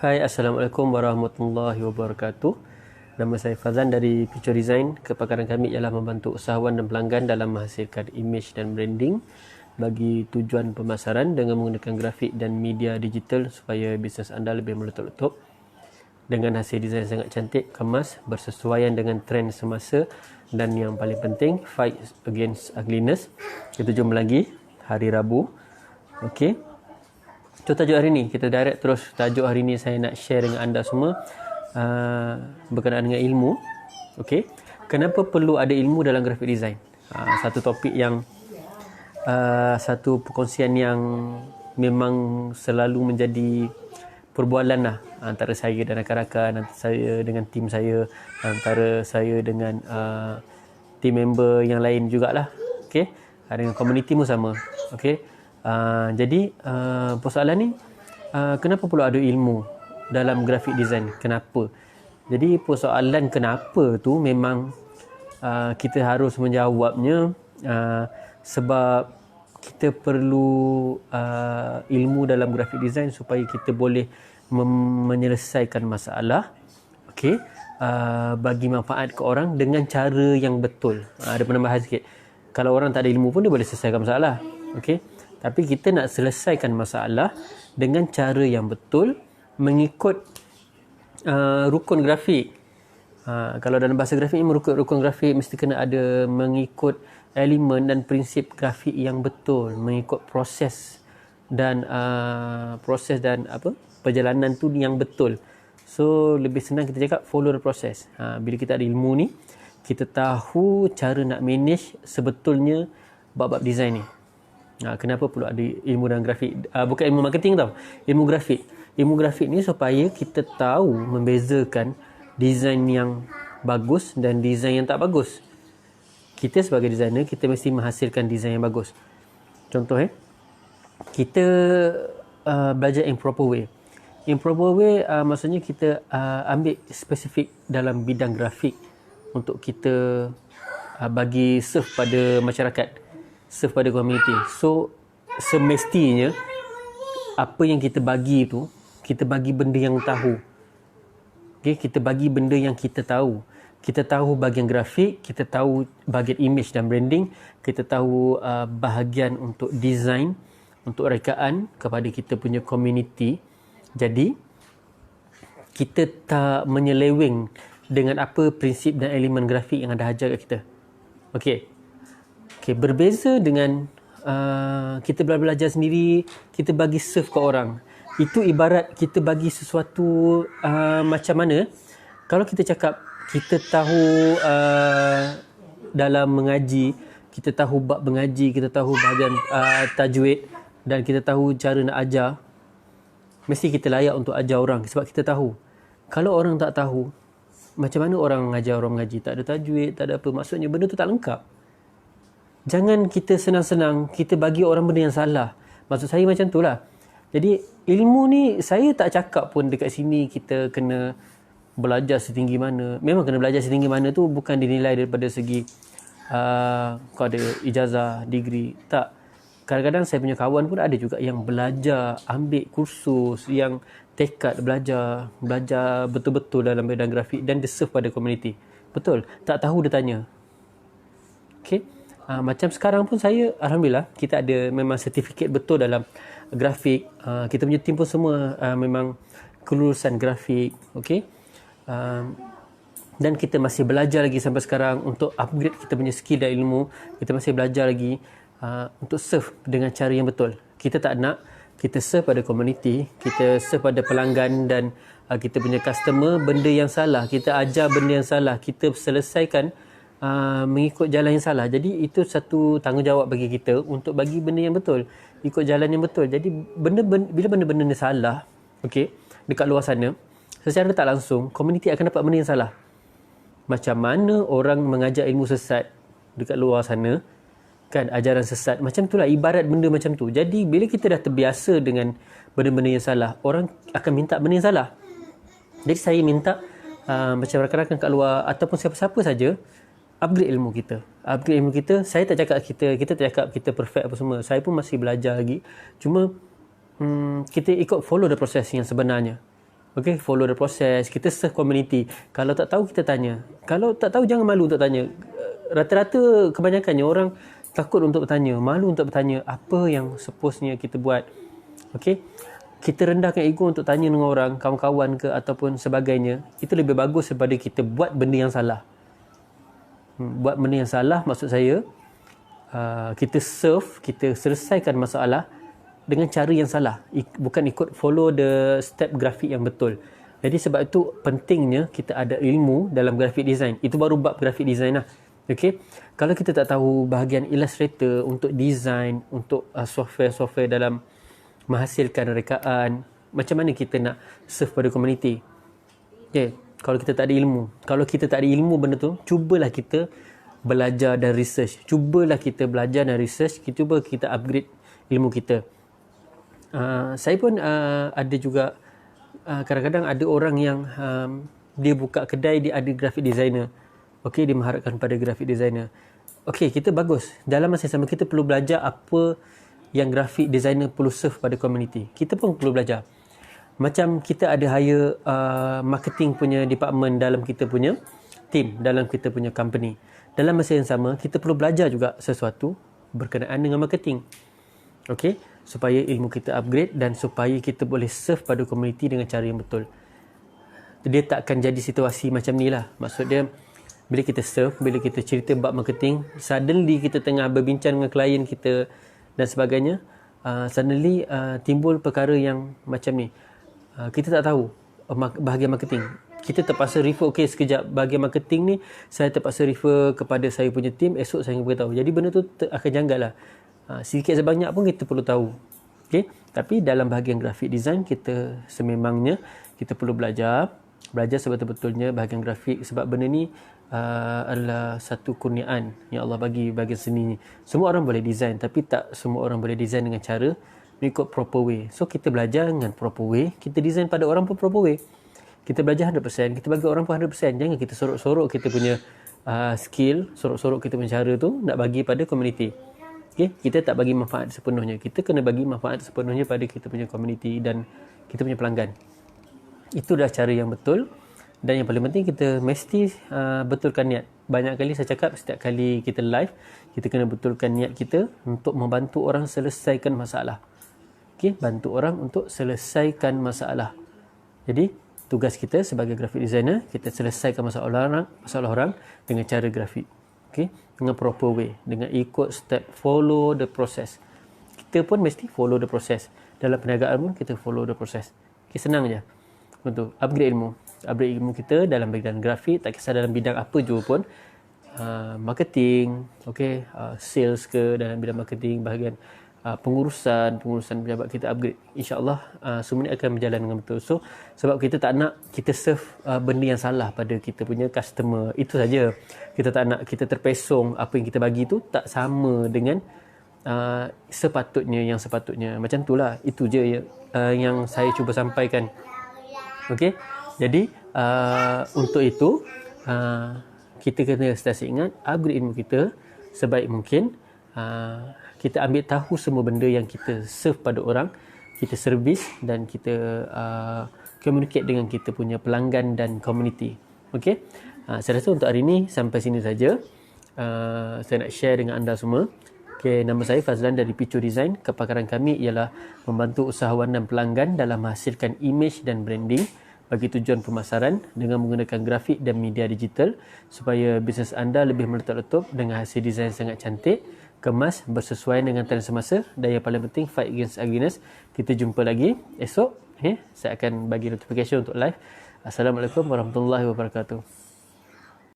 Hai, Assalamualaikum warahmatullahi wabarakatuh. Nama saya Fazan dari Picture Design. Kepakaran kami ialah membantu usahawan dan pelanggan dalam menghasilkan image dan branding bagi tujuan pemasaran dengan menggunakan grafik dan media digital supaya bisnes anda lebih meletup-letup dengan hasil desain sangat cantik, kemas, bersesuaian dengan trend semasa dan yang paling penting, fight against ugliness. Kita jumpa lagi hari Rabu. Okey. Itu tajuk hari ni. Kita direct terus. Tajuk hari ni saya nak share dengan anda semua berkenaan dengan ilmu. Okey. Kenapa perlu ada ilmu dalam graphic design? Satu topik yang satu perkongsian yang memang selalu menjadi perbualan lah antara saya dan rakan-rakan, antara saya dengan tim saya, antara saya dengan team member yang lain jugalah. Okey. Dengan komuniti pun sama. Okey. Jadi persoalan ni kenapa perlu ada ilmu dalam graphic design? Kenapa? Jadi persoalan kenapa tu memang kita harus menjawabnya sebab kita perlu ilmu dalam graphic design supaya kita boleh menyelesaikan masalah, okey, bagi manfaat ke orang dengan cara yang betul. Ada penambahan sikit. Kalau orang tak ada ilmu pun dia boleh selesaikan masalah. Okey. Tapi kita nak selesaikan masalah dengan cara yang betul mengikut rukun grafik. Kalau dalam bahasa grafik ni rukun grafik mesti kena ada mengikut elemen dan prinsip grafik yang betul, mengikut proses dan perjalanan tu yang betul. So lebih senang kita cakap follow the process. Bila kita ada ilmu ni, kita tahu cara nak manage sebetulnya bab-bab design ni. Kenapa perlu ada ilmu dalam grafik? Bukan ilmu marketing tau. Ilmu grafik. Ilmu grafik ni supaya kita tahu membezakan design yang bagus dan design yang tak bagus. Kita sebagai designer, kita mesti menghasilkan design yang bagus. Contoh kita belajar in proper way. In proper way maksudnya kita ambil spesifik dalam bidang grafik untuk kita bagi serve pada masyarakat, serve pada komuniti. So semestinya apa yang kita bagi tu, kita bagi benda yang tahu. Okay, kita bagi benda yang kita tahu. Kita tahu bahagian grafik, kita tahu bahagian image dan branding, kita tahu bahagian untuk design, untuk rekaan kepada kita punya komuniti. Jadi kita tak menyeleweng dengan apa prinsip dan elemen grafik yang ada ajar kat kita. Okey. Okay, berbeza dengan kita belajar sendiri, kita bagi serve ke orang. Itu ibarat kita bagi sesuatu macam mana, kalau kita cakap kita tahu dalam mengaji, kita tahu bab mengaji, kita tahu bahagian tajwid dan kita tahu cara nak ajar, mesti kita layak untuk ajar orang sebab kita tahu. Kalau orang tak tahu, macam mana orang mengajar orang mengaji? Tak ada tajwid, tak ada apa. Maksudnya benda tu tak lengkap. Jangan kita senang-senang kita bagi orang benda yang salah. Maksud saya macam tu lah. Jadi ilmu ni saya tak cakap pun dekat sini kita kena belajar setinggi mana. Memang kena belajar setinggi mana tu bukan dinilai daripada segi kau ada ijazah, degree. Tak. Kadang-kadang saya punya kawan pun ada juga yang belajar, ambil kursus, yang tekad belajar betul-betul dalam bidang grafik dan dia serve pada komuniti. Betul. Tak tahu dia tanya. Okay. Macam sekarang pun saya, Alhamdulillah, kita ada memang sertifikat betul dalam grafik. Kita punya tim pun semua memang kelulusan grafik. Okay. Dan kita masih belajar lagi sampai sekarang untuk upgrade kita punya skill dan ilmu. Kita masih belajar lagi untuk serve dengan cara yang betul. Kita tak nak kita serve pada komuniti, kita serve pada pelanggan dan kita punya customer benda yang salah. Kita ajar benda yang salah, kita selesaikan mengikut jalan yang salah. Jadi itu satu tanggungjawab bagi kita untuk bagi benda yang betul, ikut jalan yang betul. Jadi bila benda-benda ni salah, okey, dekat luar sana, secara tak langsung komuniti akan dapat benda yang salah. Macam mana orang mengajar ilmu sesat dekat luar sana, kan, ajaran sesat, macam itulah, ibarat benda macam tu. Jadi bila kita dah terbiasa dengan benda-benda yang salah, orang akan minta benda yang salah. Jadi saya minta macam rakan-rakan kat luar ataupun siapa-siapa saja upgrade ilmu kita. Saya tak cakap kita tak cakap kita perfect apa semua. Saya pun masih belajar lagi. Cuma kita ikut follow the process yang sebenarnya. Okay, follow the process. Kita serve community. Kalau tak tahu, kita tanya. Kalau tak tahu, jangan malu untuk tanya. Rata-rata kebanyakannya orang takut untuk bertanya, malu untuk bertanya apa yang sepatutnya kita buat. Okay, kita rendahkan ego untuk tanya dengan orang, kawan-kawan ke ataupun sebagainya. Itu lebih bagus daripada kita buat benda yang salah. Buat benda yang salah maksud saya, kita serve, kita selesaikan masalah dengan cara yang salah, bukan ikut follow the step grafik yang betul. Jadi sebab itu pentingnya kita ada ilmu dalam graphic design. Itu baru bab graphic design lah. Okay? Kalau kita tak tahu bahagian Illustrator untuk design, untuk software-software dalam menghasilkan rekaan, macam mana kita nak serve pada community? Okay. Kalau kita tak ada ilmu, kalau kita tak ada ilmu benda tu, cubalah kita belajar dan research. Cubalah kita belajar dan research. Cuba kita upgrade ilmu kita. Saya pun ada juga kadang-kadang ada orang yang dia buka kedai, dia ada graphic designer. Okey, dia mengharapkan pada graphic designer. Okey, kita bagus. Dalam masa yang sama kita perlu belajar apa yang graphic designer perlu serve pada community. Kita pun perlu belajar. Macam kita ada hire marketing punya department dalam kita punya team, dalam kita punya company. Dalam masa yang sama kita perlu belajar juga sesuatu berkenaan dengan marketing. Okey, supaya ilmu kita upgrade dan supaya kita boleh serve pada community dengan cara yang betul. Dia tak akan jadi situasi macam ni lah. Maksud dia, bila kita serve, bila kita cerita bab marketing, suddenly kita tengah berbincang dengan klien kita dan sebagainya, suddenly timbul perkara yang macam ni. Kita tak tahu bahagian marketing. Kita terpaksa refer, okey sekejap, bahagian marketing ni saya terpaksa refer kepada saya punya team, esok saya beritahu. Jadi benda tu akan janggal lah. Sedikit sebanyak pun kita perlu tahu. Okay? Tapi dalam bahagian graphic design, kita sememangnya kita perlu belajar sebetul-betulnya bahagian grafik, sebab benda ni adalah satu kurniaan yang Allah bagi bahagian seni ni. Semua orang boleh design, tapi tak semua orang boleh design dengan cara mengikut proper way. So kita belajar dengan proper way, kita design pada orang pun proper way. Kita belajar 100%, kita bagi orang pun 100%. Jangan kita sorok-sorok kita punya skill, sorok-sorok kita punya cara tu nak bagi pada community. Okay? Kita tak bagi manfaat sepenuhnya. Kita kena bagi manfaat sepenuhnya pada kita punya community dan kita punya pelanggan. Itu dah cara yang betul. Dan yang paling penting, kita mesti betulkan niat. Banyak kali saya cakap, setiap kali kita live, kita kena betulkan niat kita untuk membantu orang selesaikan masalah. Okay? Bantu orang untuk selesaikan masalah. Jadi tugas kita sebagai graphic designer, kita selesaikan masalah orang dengan cara grafik. Okay? Dengan proper way, dengan ikut step, follow the process. Kita pun mesti follow the process. Dalam perniagaan pun kita follow the process. Okay, senang je untuk upgrade ilmu kita dalam bidang grafik, tak kisah dalam bidang apa jua pun. Marketing, okay, sales ke, dalam bidang marketing, bahagian pengurusan pejabat, kita upgrade. InsyaAllah semua ni akan berjalan dengan betul. So sebab kita tak nak kita serve benda yang salah pada kita punya customer, itu saja. Kita tak nak kita terpesong apa yang kita bagi tu tak sama dengan sepatutnya. Macam itulah, itu je yang saya cuba sampaikan. Okey, jadi untuk itu kita kena sentiasa ingat upgrade ilmu kita sebaik mungkin. Kita ambil tahu semua benda yang kita serve pada orang, kita servis dan kita communicate dengan kita punya pelanggan dan community. Okey, saya rasa untuk hari ini sampai sini saja. Saya nak share dengan anda semua. Okay, nama saya Fazlan dari Picu Design. Kepakaran kami ialah membantu usahawan dan pelanggan dalam menghasilkan image dan branding bagi tujuan pemasaran dengan menggunakan grafik dan media digital supaya bisnes anda lebih meletup-letup dengan hasil desain sangat cantik, kemas, bersesuaian dengan trend semasa dan yang paling penting fight against ugliness. Kita jumpa lagi esok. Saya akan bagi notification untuk live. Assalamualaikum warahmatullahi wabarakatuh.